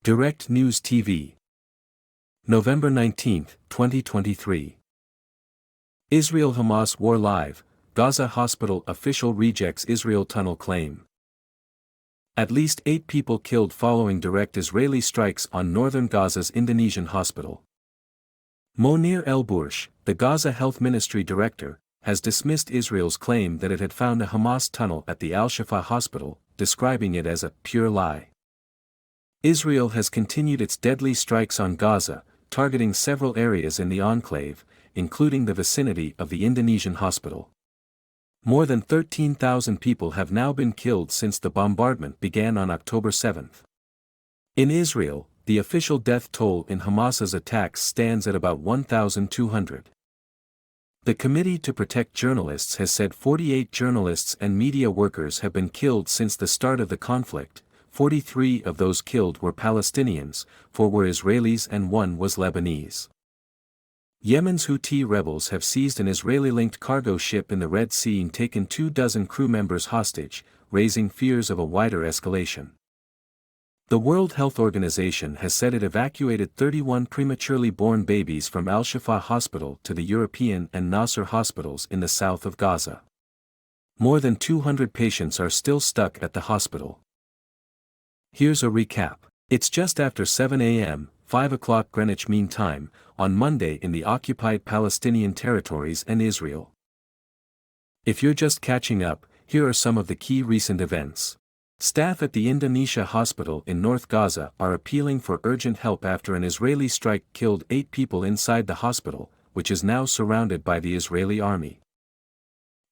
Direct News TV. November 19, 2023. Israel-Hamas war live, Gaza hospital official rejects Israel tunnel claim. At least 8 people killed following direct Israeli strikes on northern Gaza's Indonesian hospital. Monir El-Boursh, the Gaza Health Ministry director, has dismissed Israel's claim that it had found a Hamas tunnel at the Al-Shifa hospital, describing it as a pure lie. Israel has continued its deadly strikes on Gaza, targeting several areas in the enclave, including the vicinity of the Indonesian hospital. More than 13,000 people have now been killed since the bombardment began on October 7. In Israel, the official death toll in Hamas's attacks stands at about 1,200. The Committee to Protect Journalists has said 48 journalists and media workers have been killed since the start of the conflict. 43 of those killed were Palestinians, 4 were Israelis and 1 was Lebanese. Yemen's Houthi rebels have seized an Israeli-linked cargo ship in the Red Sea and taken 24 crew members hostage, raising fears of a wider escalation. The World Health Organization has said it evacuated 31 prematurely born babies from Al-Shifa Hospital to the European and Nasser hospitals in the south of Gaza. More than 200 patients are still stuck at the hospital. Here's a recap. It's just after 7 a.m., 5 o'clock Greenwich Mean Time, on Monday in the occupied Palestinian territories and Israel. If you're just catching up, here are some of the key recent events. Staff at the Indonesia hospital in North Gaza are appealing for urgent help after an Israeli strike killed 8 people inside the hospital, which is now surrounded by the Israeli army.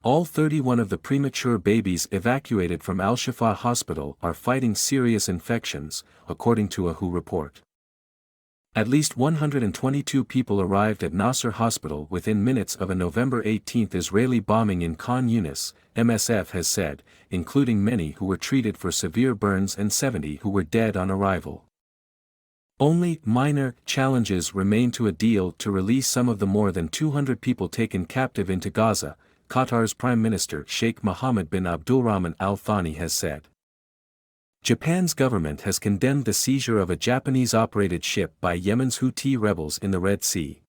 All 31 of the premature babies evacuated from Al-Shifa hospital are fighting serious infections, according to a WHO report. At least 122 people arrived at Nasser hospital within minutes of a November 18 Israeli bombing in Khan Yunis, MSF has said, including many who were treated for severe burns and 70 who were dead on arrival. Only minor challenges remain to a deal to release some of the more than 200 people taken captive into Gaza, Qatar's Prime Minister Sheikh Mohammed bin Abdulrahman Al Thani has said. Japan's government has condemned the seizure of a Japanese-operated ship by Yemen's Houthi rebels in the Red Sea.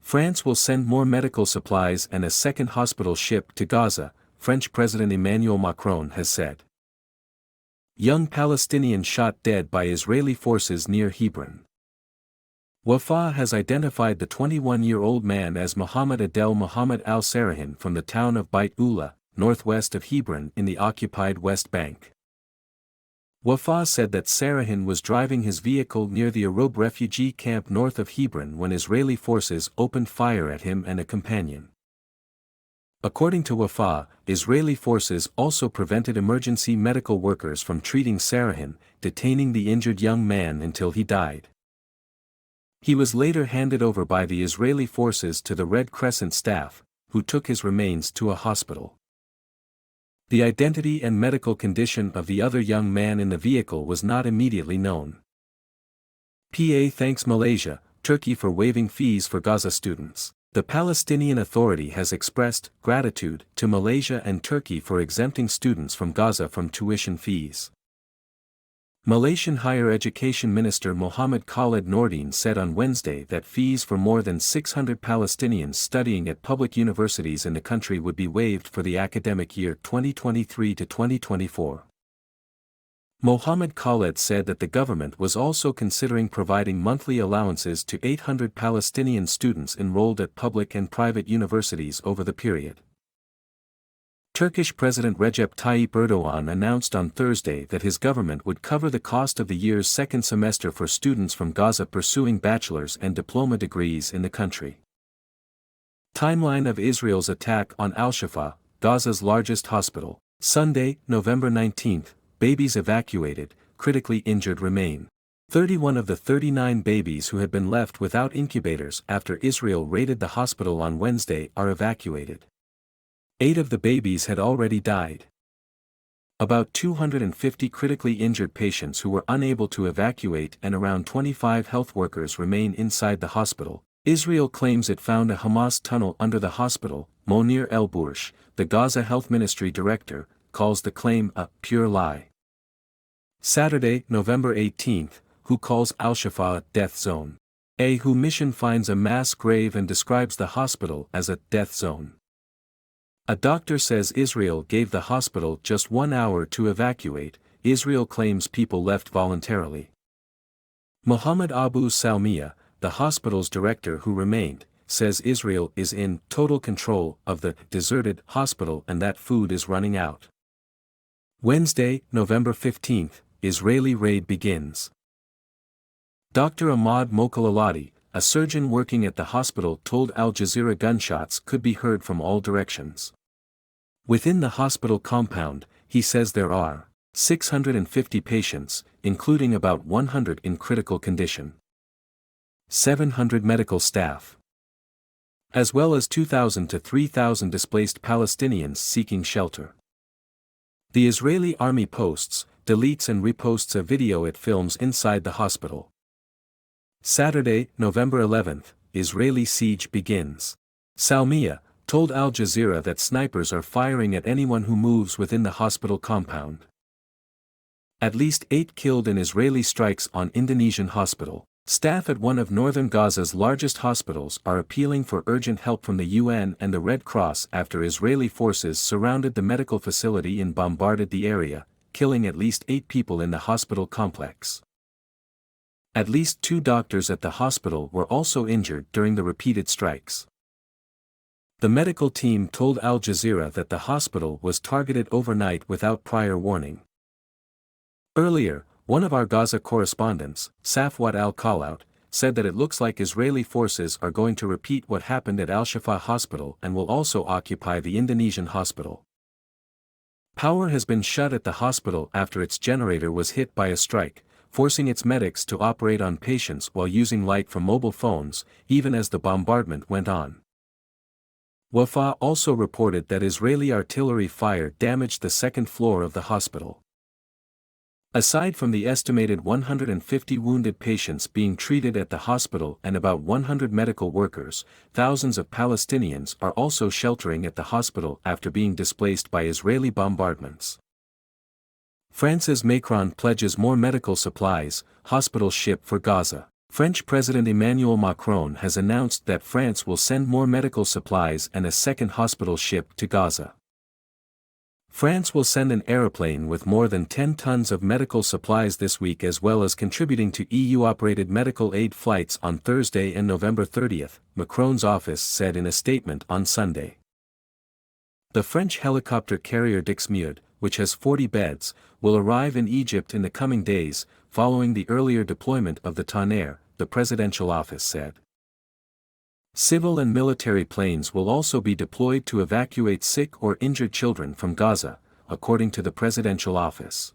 France will send more medical supplies and a second hospital ship to Gaza, French President Emmanuel Macron has said. Young Palestinian shot dead by Israeli forces near Hebron. Wafa has identified the 21-year-old man as Mohammed Adel Mohammed al-Sarahin from the town of Beit Ula, northwest of Hebron in the occupied West Bank. Wafa said that Sarahin was driving his vehicle near the Arab refugee camp north of Hebron when Israeli forces opened fire at him and a companion. According to Wafa, Israeli forces also prevented emergency medical workers from treating Sarahin, detaining the injured young man until he died. He was later handed over by the Israeli forces to the Red Crescent staff, who took his remains to a hospital. The identity and medical condition of the other young man in the vehicle was not immediately known. PA thanks Malaysia, Turkey for waiving fees for Gaza students. The Palestinian Authority has expressed gratitude to Malaysia and Turkey for exempting students from Gaza from tuition fees. Malaysian Higher Education Minister Muhammad Khalid Nordin said on Wednesday that fees for more than 600 Palestinians studying at public universities in the country would be waived for the academic year 2023 to 2024. Mohammed Khalid said that the government was also considering providing monthly allowances to 800 Palestinian students enrolled at public and private universities over the period. Turkish President Recep Tayyip Erdoğan announced on Thursday that his government would cover the cost of the year's second semester for students from Gaza pursuing bachelor's and diploma degrees in the country. Timeline of Israel's attack on Al-Shifa, Gaza's largest hospital. Sunday, November 19, babies evacuated, critically injured remain. 31 of the 39 babies who had been left without incubators after Israel raided the hospital on Wednesday are evacuated. 8 of the babies had already died. About 250 critically injured patients who were unable to evacuate and around 25 health workers remain inside the hospital. Israel claims it found a Hamas tunnel under the hospital. Monir El-Boursh, the Gaza Health Ministry director, calls the claim a pure lie. Saturday, November 18, who calls Al-Shifa a death zone. A WHO mission finds a mass grave and describes the hospital as a death zone. A doctor says Israel gave the hospital just 1 hour to evacuate. Israel claims people left voluntarily. Mohammed Abu Salmiya, the hospital's director who remained, says Israel is in total control of the deserted hospital and that food is running out. Wednesday, November 15, Israeli raid begins. Dr. Ahmad Mokalalati, a surgeon working at the hospital, told Al Jazeera gunshots could be heard from all directions. Within the hospital compound, he says there are 650 patients, including about 100 in critical condition. 700 medical staff. As well as 2,000 to 3,000 displaced Palestinians seeking shelter. The Israeli army posts, deletes and reposts a video it films inside the hospital. Saturday, November 11, Israeli siege begins. Salmiya told Al Jazeera that snipers are firing at anyone who moves within the hospital compound. At least 8 killed in Israeli strikes on Indonesian hospital. Staff at one of northern Gaza's largest hospitals are appealing for urgent help from the UN and the Red Cross after Israeli forces surrounded the medical facility and bombarded the area, killing at least 8 people in the hospital complex. At least 2 doctors at the hospital were also injured during the repeated strikes. The medical team told Al Jazeera that the hospital was targeted overnight without prior warning. Earlier, one of our Gaza correspondents, Safwat al-Khalaut, said that it looks like Israeli forces are going to repeat what happened at Al-Shifa hospital and will also occupy the Indonesian hospital. Power has been shut at the hospital after its generator was hit by a strike, forcing its medics to operate on patients while using light from mobile phones, even as the bombardment went on. Wafa also reported that Israeli artillery fire damaged the second floor of the hospital. Aside from the estimated 150 wounded patients being treated at the hospital and about 100 medical workers, thousands of Palestinians are also sheltering at the hospital after being displaced by Israeli bombardments. France's Macron pledges more medical supplies, hospital ship for Gaza. French President Emmanuel Macron has announced that France will send more medical supplies and a second hospital ship to Gaza. France will send an aeroplane with more than 10 tons of medical supplies this week, as well as contributing to EU-operated medical aid flights on Thursday and November 30, Macron's office said in a statement on Sunday. The French helicopter carrier Dixmude, which has 40 beds, will arrive in Egypt in the coming days, following the earlier deployment of the Tonnerre, the presidential office said. Civil and military planes will also be deployed to evacuate sick or injured children from Gaza, according to the presidential office.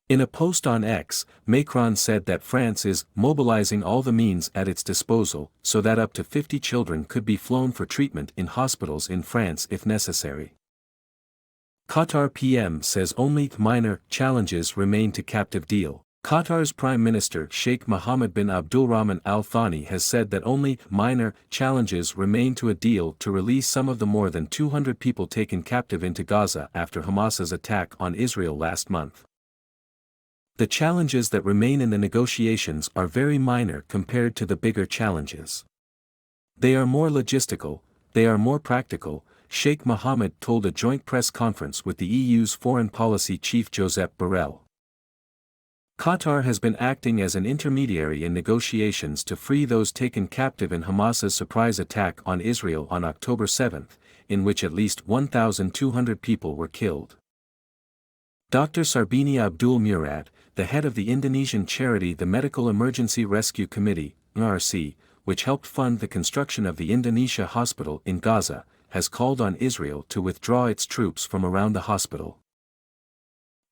In a post on X, Macron said that France is mobilizing all the means at its disposal so that up to 50 children could be flown for treatment in hospitals in France if necessary. Qatar PM says only minor challenges remain to captive deal. Qatar's Prime Minister Sheikh Mohammed bin Abdulrahman Al Thani has said that only minor challenges remain to a deal to release some of the more than 200 people taken captive into Gaza after Hamas's attack on Israel last month. The challenges that remain in the negotiations are very minor compared to the bigger challenges. They are more logistical, they are more practical, Sheikh Mohammed told a joint press conference with the EU's foreign policy chief Josep Borrell. Qatar has been acting as an intermediary in negotiations to free those taken captive in Hamas's surprise attack on Israel on October 7, in which at least 1,200 people were killed. Dr. Sarbini Abdul Murad, the head of the Indonesian charity the Medical Emergency Rescue Committee, (MRC), which helped fund the construction of the Indonesia hospital in Gaza, has called on Israel to withdraw its troops from around the hospital.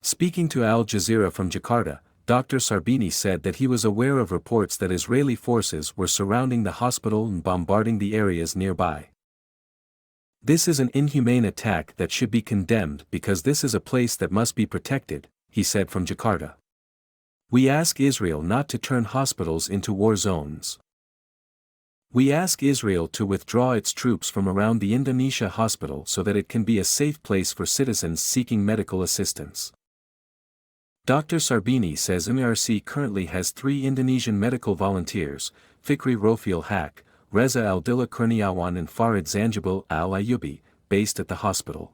Speaking to Al Jazeera from Jakarta, Dr. Sarbini said that he was aware of reports that Israeli forces were surrounding the hospital and bombarding the areas nearby. This is an inhumane attack that should be condemned because this is a place that must be protected, he said from Jakarta. We ask Israel not to turn hospitals into war zones. We ask Israel to withdraw its troops from around the Indonesia hospital so that it can be a safe place for citizens seeking medical assistance. Dr. Sarbini says MRC currently has 3 Indonesian medical volunteers, Fikri Rofiul Haq, Reza Aldila Kurniawan and Farid Zanjabil Al-Ayubi, based at the hospital.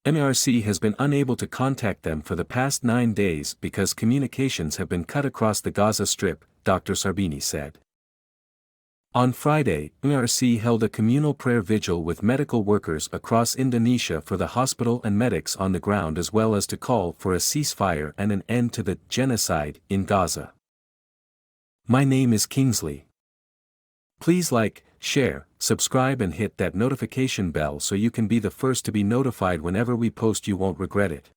MRC has been unable to contact them for the past 9 days because communications have been cut across the Gaza Strip, Dr. Sarbini said. On Friday, MRC held a communal prayer vigil with medical workers across Indonesia for the hospital and medics on the ground, as well as to call for a ceasefire and an end to the genocide in Gaza. My name is Kingsley. Please like, share, subscribe and hit that notification bell so you can be the first to be notified whenever we post. You won't regret it.